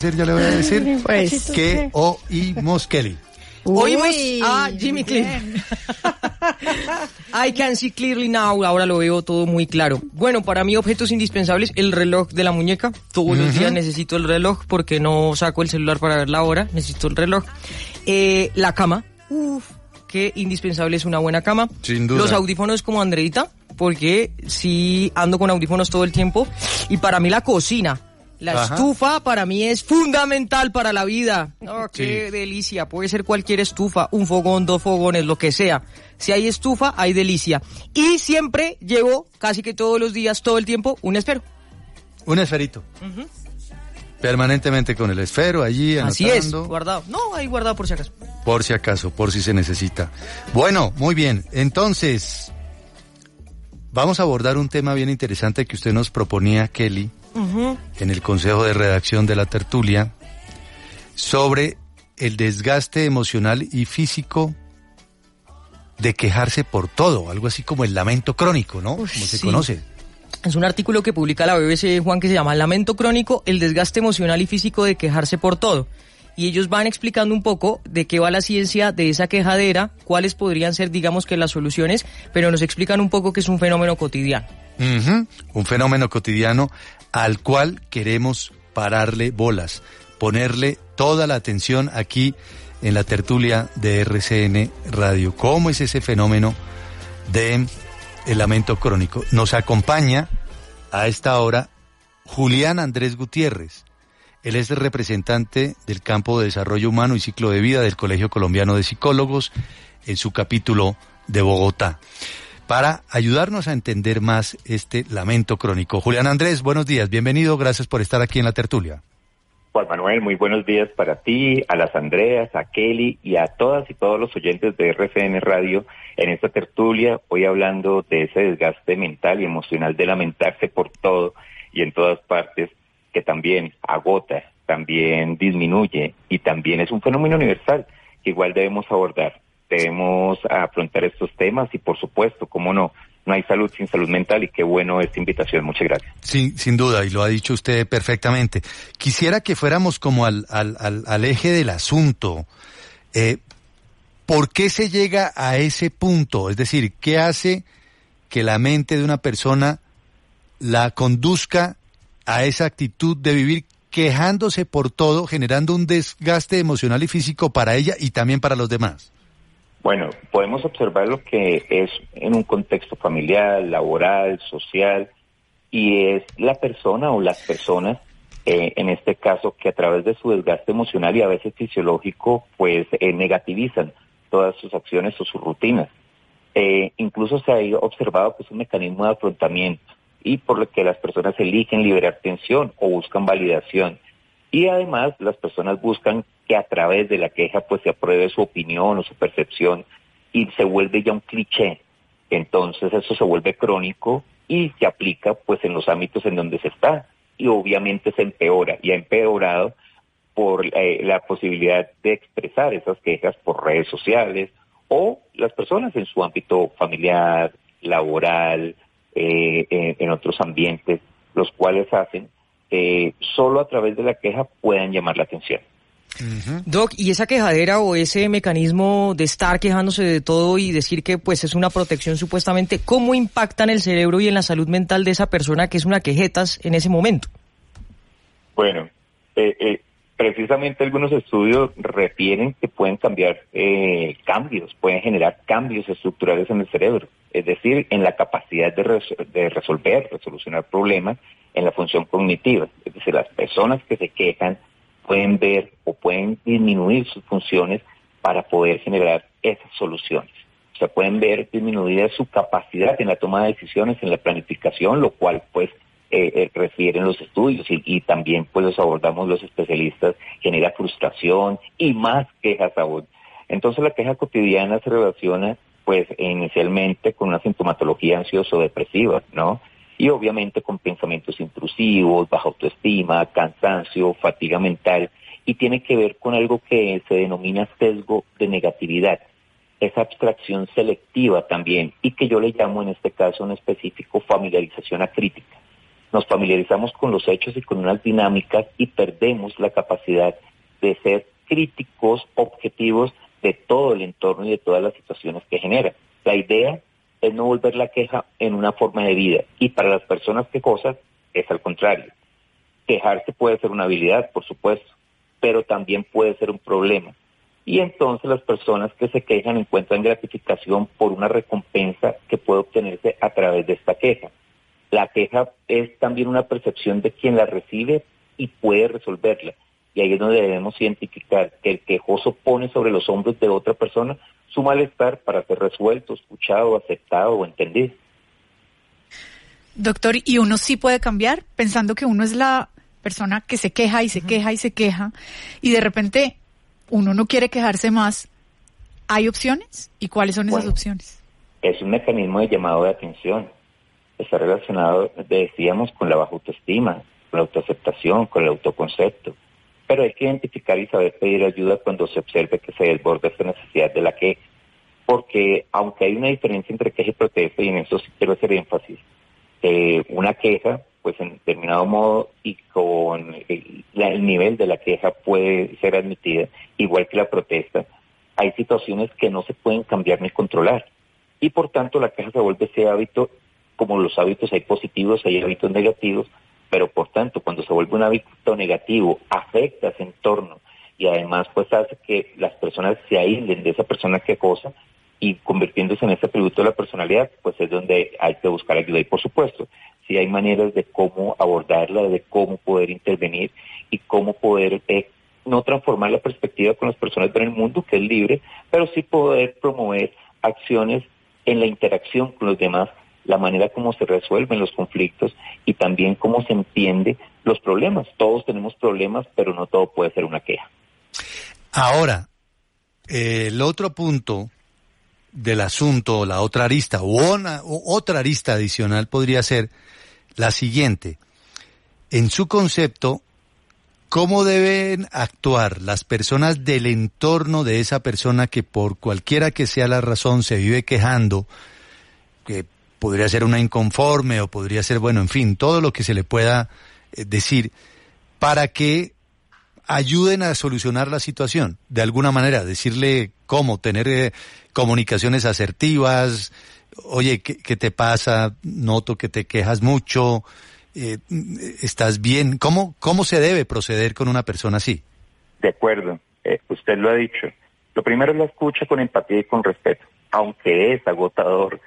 Ya le voy a decir Pues, que oímos, Kelly. Oímos a Jimmy Cliff. I can see clearly now. Ahora lo veo todo muy claro. Bueno, para mí objetos indispensables, el reloj de la muñeca. Todos los días necesito el reloj porque no saco el celular para ver la hora. Necesito el reloj. La cama. Qué indispensable es una buena cama. Sin duda. Los audífonos como Andreita, porque sí ando con audífonos todo el tiempo. Y para mí la cocina. La estufa para mí es fundamental para la vida. Oh, qué delicia. Puede ser cualquier estufa, un fogón, 2 fogones, lo que sea. Si hay estufa, hay delicia. Y siempre llevo, casi que todos los días, todo el tiempo, un esfero. Un esferito. Permanentemente con el esfero allí anotando. Así es, guardado. No, ahí guardado por si acaso. Por si acaso, por si se necesita. Bueno, muy bien. Entonces, vamos a abordar un tema bien interesante que usted nos proponía, Kelly, en el consejo de redacción de la tertulia, sobre el desgaste emocional y físico de quejarse por todo, algo así como el lamento crónico, ¿no? Como se conoce. Es un artículo que publica la BBC, Juan, que se llama Lamento crónico, el desgaste emocional y físico de quejarse por todo. Y ellos van explicando un poco de qué va la ciencia de esa quejadera, cuáles podrían ser, digamos, que las soluciones, pero nos explican un poco que es un fenómeno cotidiano. Un fenómeno cotidiano al cual queremos pararle bolas, ponerle toda la atención aquí en la tertulia de RCN Radio. ¿Cómo es ese fenómeno de el lamento crónico? Nos acompaña a esta hora Julián Andrés Gutiérrez. Él es el representante del campo de desarrollo humano y ciclo de vida del Colegio Colombiano de Psicólogos en su capítulo de Bogotá, para ayudarnos a entender más este lamento crónico. Julián Andrés, buenos días, bienvenido, gracias por estar aquí en la tertulia. Juan Manuel, muy buenos días para ti, a las Andreas, a Kelly y a todas y todos los oyentes de RCN Radio en esta tertulia, hoy hablando de ese desgaste mental y emocional de lamentarse por todo y en todas partes, que también agota, también disminuye y también es un fenómeno universal que igual debemos abordar. Debemos afrontar estos temas y, por supuesto, cómo no hay salud sin salud mental, y qué bueno esta invitación. Muchas gracias. Sí, sin duda, y lo ha dicho usted perfectamente. Quisiera que fuéramos como al eje del asunto. ¿Por qué se llega a ese punto? Es decir, ¿qué hace que la mente de una persona la conduzca a esa actitud de vivir quejándose por todo, generando un desgaste emocional y físico para ella y también para los demás? Bueno, podemos observar lo que es en un contexto familiar, laboral, social, y es la persona o las personas, en este caso, que a través de su desgaste emocional y a veces fisiológico, pues negativizan todas sus acciones o sus rutinas. Incluso se ha observado que es un mecanismo de afrontamiento y por lo que las personas eligen liberar tensión o buscan validación. Y además las personas buscan que a través de la queja pues se apruebe su opinión o su percepción y se vuelve ya un cliché. Entonces eso se vuelve crónico y se aplica pues en los ámbitos en donde se está y obviamente se empeora y ha empeorado por la posibilidad de expresar esas quejas por redes sociales o las personas en su ámbito familiar, laboral, en otros ambientes, los cuales hacen solo a través de la queja puedan llamar la atención. Doc, ¿y esa quejadera o ese mecanismo de estar quejándose de todo y decir que pues es una protección supuestamente, cómo impacta en el cerebro y en la salud mental de esa persona que es una quejetas en ese momento? Bueno, precisamente algunos estudios refieren que pueden cambiar pueden generar cambios estructurales en el cerebro, es decir, en la capacidad de resolucionar problemas, en la función cognitiva. Es decir, las personas que se quejan pueden ver o pueden disminuir sus funciones para poder generar esas soluciones. O sea, pueden ver disminuida su capacidad en la toma de decisiones, en la planificación, lo cual pues refieren los estudios y también pues los abordamos los especialistas, genera frustración y más quejas aún. Entonces la queja cotidiana se relaciona pues inicialmente con una sintomatología ansioso-depresiva, ¿no? Y obviamente con pensamientos intrusivos, baja autoestima, cansancio, fatiga mental, y tiene que ver con algo que se denomina sesgo de negatividad, esa abstracción selectiva también, y que yo le llamo en este caso en específico familiarización acrítica. nos familiarizamos con los hechos y con unas dinámicas y perdemos la capacidad de ser críticos, objetivos de todo el entorno y de todas las situaciones que genera. La idea es no volver la queja en una forma de vida, y para las personas quejosas es al contrario. Quejarse puede ser una habilidad, por supuesto, pero también puede ser un problema. Y entonces las personas que se quejan encuentran gratificación por una recompensa que puede obtenerse a través de esta queja. La queja es también una percepción de quien la recibe y puede resolverla. Y ahí es donde debemos identificar que el quejoso pone sobre los hombros de otra persona su malestar para ser resuelto, escuchado, aceptado o entendido. Doctor, ¿y uno sí puede cambiar pensando que uno es la persona que se queja y se queja y se queja y de repente uno no quiere quejarse más? ¿Hay opciones? ¿Y cuáles son esas opciones? Es un mecanismo de llamado de atención. Está relacionado, decíamos, con la baja autoestima, con la autoaceptación, con el autoconcepto. Pero hay que identificar y saber pedir ayuda cuando se observe que se desborda esta necesidad de la queja. Porque aunque hay una diferencia entre queja y protesta, y en eso sí quiero hacer énfasis, una queja, pues en determinado modo y con el nivel de la queja puede ser admitida, igual que la protesta, hay situaciones que no se pueden cambiar ni controlar. Y por tanto la queja se vuelve ese hábito. Como los hábitos hay positivos, hay hábitos negativos, pero por tanto cuando se vuelve un hábito negativo afecta a ese entorno y además pues hace que las personas se aíslen de esa persona quejosa y convirtiéndose en ese atributo de la personalidad, pues es donde hay que buscar ayuda. Y por supuesto, sí hay maneras de cómo abordarla, de cómo poder intervenir y cómo poder no transformar la perspectiva con las personas en el mundo, que es libre, pero sí poder promover acciones en la interacción con los demás, la manera como se resuelven los conflictos y también cómo se entiende los problemas. Todos tenemos problemas, pero no todo puede ser una queja. Ahora, el otro punto del asunto, la otra arista, otra arista adicional podría ser la siguiente. En su concepto, ¿cómo deben actuar las personas del entorno de esa persona que por cualquiera que sea la razón se vive quejando, que podría ser una inconforme o podría ser, bueno, en fin, todo lo que se le pueda decir, para que ayuden a solucionar la situación? De alguna manera, decirle cómo, tener comunicaciones asertivas. Oye, ¿qué te pasa? Noto que te quejas mucho. ¿Estás bien? ¿Cómo se debe proceder con una persona así? De acuerdo, usted lo ha dicho. Lo primero es la escucha con empatía y con respeto, aunque es agotador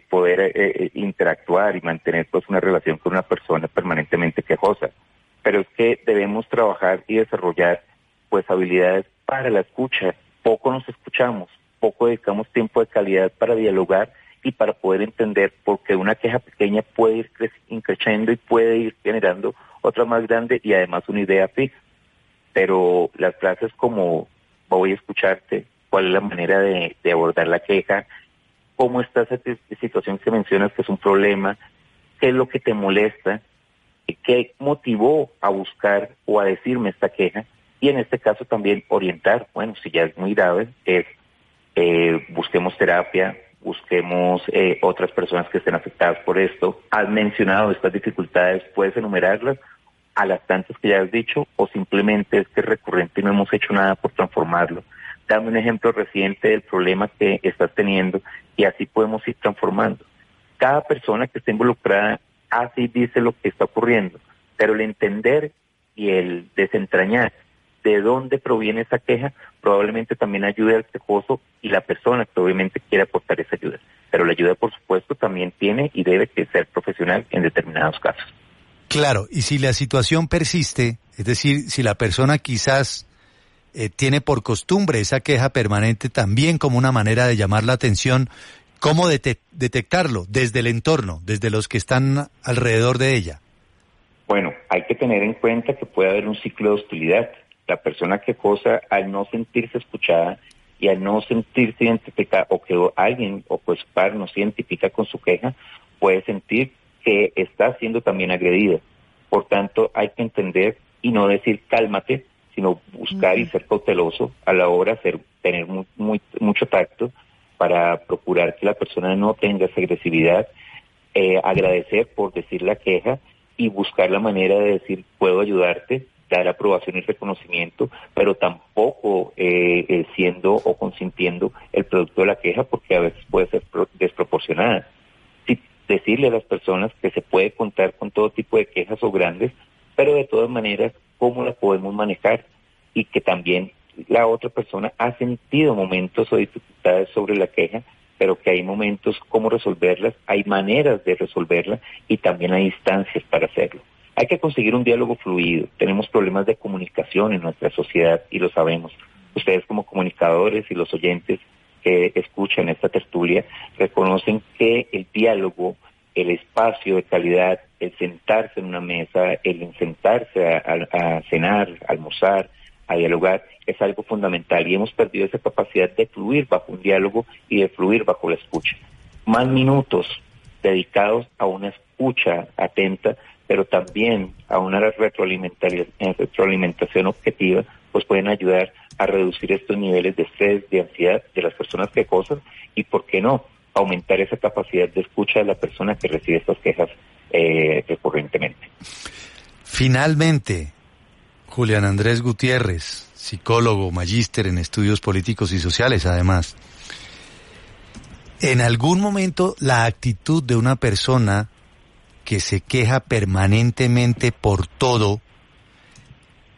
poder interactuar y mantener pues una relación con una persona permanentemente quejosa. Pero es que debemos trabajar y desarrollar pues habilidades para la escucha. Poco nos escuchamos, poco dedicamos tiempo de calidad para dialogar y para poder entender por qué una queja pequeña puede ir creciendo y puede ir generando otra más grande y además una idea fija. Pero las frases como voy a escucharte, cuál es la manera de abordar la queja, cómo está esa situación que mencionas que es un problema, qué es lo que te molesta, qué motivó a buscar o a decirme esta queja, y en este caso también orientar, bueno, si ya es muy grave, es busquemos terapia, busquemos otras personas que estén afectadas por esto. Has mencionado estas dificultades, puedes enumerarlas a las tantas que ya has dicho, o simplemente es que es recurrente y no hemos hecho nada por transformarlo. Dame un ejemplo reciente del problema que estás teniendo y así podemos ir transformando. Cada persona que esté involucrada así dice lo que está ocurriendo, pero el entender y el desentrañar de dónde proviene esa queja probablemente también ayude al quejoso y la persona que obviamente quiere aportar esa ayuda. Pero la ayuda, por supuesto, también tiene y debe ser profesional en determinados casos. Claro, y si la situación persiste, es decir, si la persona quizás tiene por costumbre esa queja permanente también como una manera de llamar la atención, ¿cómo detectarlo desde el entorno, desde los que están alrededor de ella? Bueno, hay que tener en cuenta que puede haber un ciclo de hostilidad. La persona quejosa, al no sentirse escuchada y al no sentirse identificada, o que alguien o pues par no se identifica con su queja, puede sentir que está siendo también agredida. Por tanto, hay que entender y no decir cálmate, sino buscar y ser cauteloso a la hora, tener mucho tacto para procurar que la persona no tenga esa agresividad, agradecer por decir la queja y buscar la manera de decir, puedo ayudarte, dar aprobación y reconocimiento, pero tampoco siendo o consintiendo el producto de la queja, porque a veces puede ser desproporcionada. Sí, decirle a las personas que se puede contar con todo tipo de quejas o grandes, pero de todas maneras, cómo la podemos manejar, y que también la otra persona ha sentido momentos o dificultades sobre la queja, pero que hay momentos cómo resolverlas, hay maneras de resolverla y también hay instancias para hacerlo. Hay que conseguir un diálogo fluido. Tenemos problemas de comunicación en nuestra sociedad y lo sabemos. Ustedes como comunicadores y los oyentes que escuchan esta tertulia reconocen que el diálogo, el espacio de calidad, el sentarse en una mesa, el sentarse a cenar, a almorzar, a dialogar, es algo fundamental, y hemos perdido esa capacidad de fluir bajo un diálogo y de fluir bajo la escucha. Más minutos dedicados a una escucha atenta, pero también a una retroalimentación objetiva, pues pueden ayudar a reducir estos niveles de estrés, de ansiedad de las personas quejosas, y por qué no, aumentar esa capacidad de escucha de la persona que recibe estas quejas recurrentemente. Finalmente, Julián Andrés Gutiérrez, psicólogo, magíster en estudios políticos y sociales, además. En algún momento, la actitud de una persona que se queja permanentemente por todo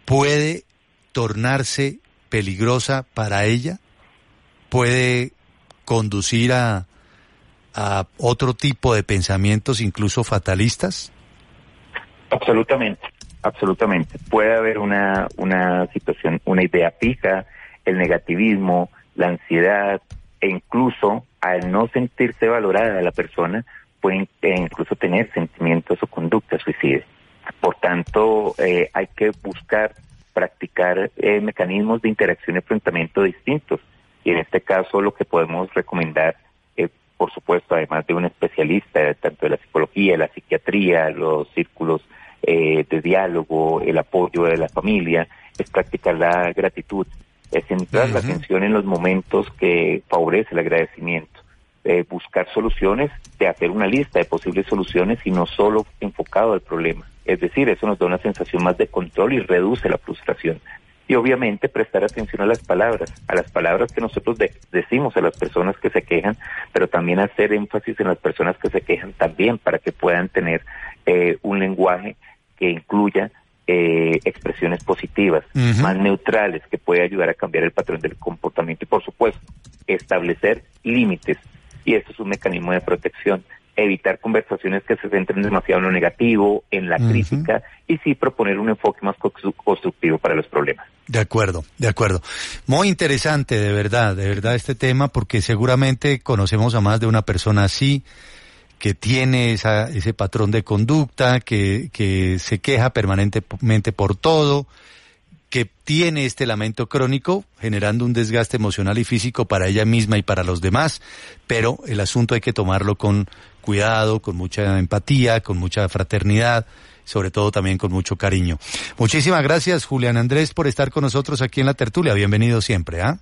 puede tornarse peligrosa para ella, puede conducir a otro tipo de pensamientos, incluso fatalistas. Absolutamente. Puede haber una situación, una idea fija, el negativismo, la ansiedad, e incluso al no sentirse valorada la persona, pueden incluso tener sentimientos o conductas suicidas. Por tanto, hay que buscar practicar mecanismos de interacción y enfrentamiento distintos. Y en este caso lo que podemos recomendar, por supuesto, además de un especialista, tanto de la psicología, la psiquiatría, los círculos de diálogo, el apoyo de la familia, es practicar la gratitud, es centrar la atención en los momentos que favorece el agradecimiento, buscar soluciones, de hacer una lista de posibles soluciones y no solo enfocado al problema. Es decir, eso nos da una sensación más de control y reduce la frustración. Y obviamente prestar atención a las palabras que nosotros decimos a las personas que se quejan, pero también hacer énfasis en las personas que se quejan también, para que puedan tener un lenguaje que incluya expresiones positivas, más neutrales, que puede ayudar a cambiar el patrón del comportamiento, y por supuesto, establecer límites, y eso es un mecanismo de protección. Evitar conversaciones que se centren demasiado en lo negativo, en la crítica, y sí proponer un enfoque más constructivo para los problemas. De acuerdo. Muy interesante, de verdad este tema, porque seguramente conocemos a más de una persona así, que tiene ese patrón de conducta, que se queja permanentemente por todo, que tiene este lamento crónico, generando un desgaste emocional y físico para ella misma y para los demás, pero el asunto hay que tomarlo con cuidado, con mucha empatía, con mucha fraternidad, sobre todo también con mucho cariño. Muchísimas gracias, Julián Andrés, por estar con nosotros aquí en la tertulia. Bienvenido siempre, ¿ah?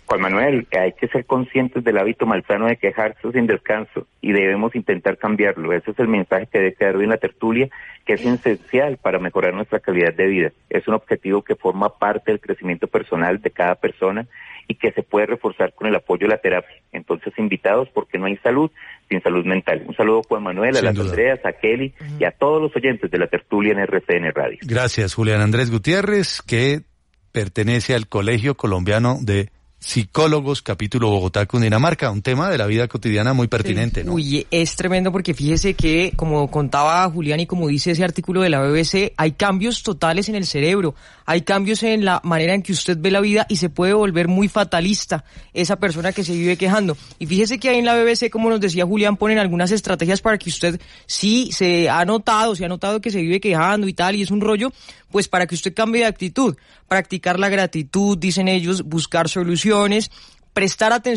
Juan Manuel, hay que ser conscientes del hábito malsano de quejarse sin descanso, y debemos intentar cambiarlo. Ese es el mensaje que debe quedar hoy en la tertulia, que es esencial para mejorar nuestra calidad de vida. Es un objetivo que forma parte del crecimiento personal de cada persona y que se puede reforzar con el apoyo de la terapia. Entonces, invitados, porque no hay salud sin salud mental. Un saludo, Juan Manuel, a las Andreas, a Kelly y a todos los oyentes de la tertulia en RCN Radio. Gracias, Julián Andrés Gutiérrez, que pertenece al Colegio Colombiano de Psicólogos, capítulo Bogotá, Cundinamarca. Un tema de la vida cotidiana muy pertinente, ¿no? Uy, es tremendo, porque fíjese que, como contaba Julián y como dice ese artículo de la BBC, hay cambios totales en el cerebro, hay cambios en la manera en que usted ve la vida, y se puede volver muy fatalista esa persona que se vive quejando. Y fíjese que ahí en la BBC, como nos decía Julián, ponen algunas estrategias para que usted, si se ha notado que se vive quejando y tal, y es un rollo, pues para que usted cambie de actitud, practicar la gratitud, dicen ellos, buscar soluciones, prestar atención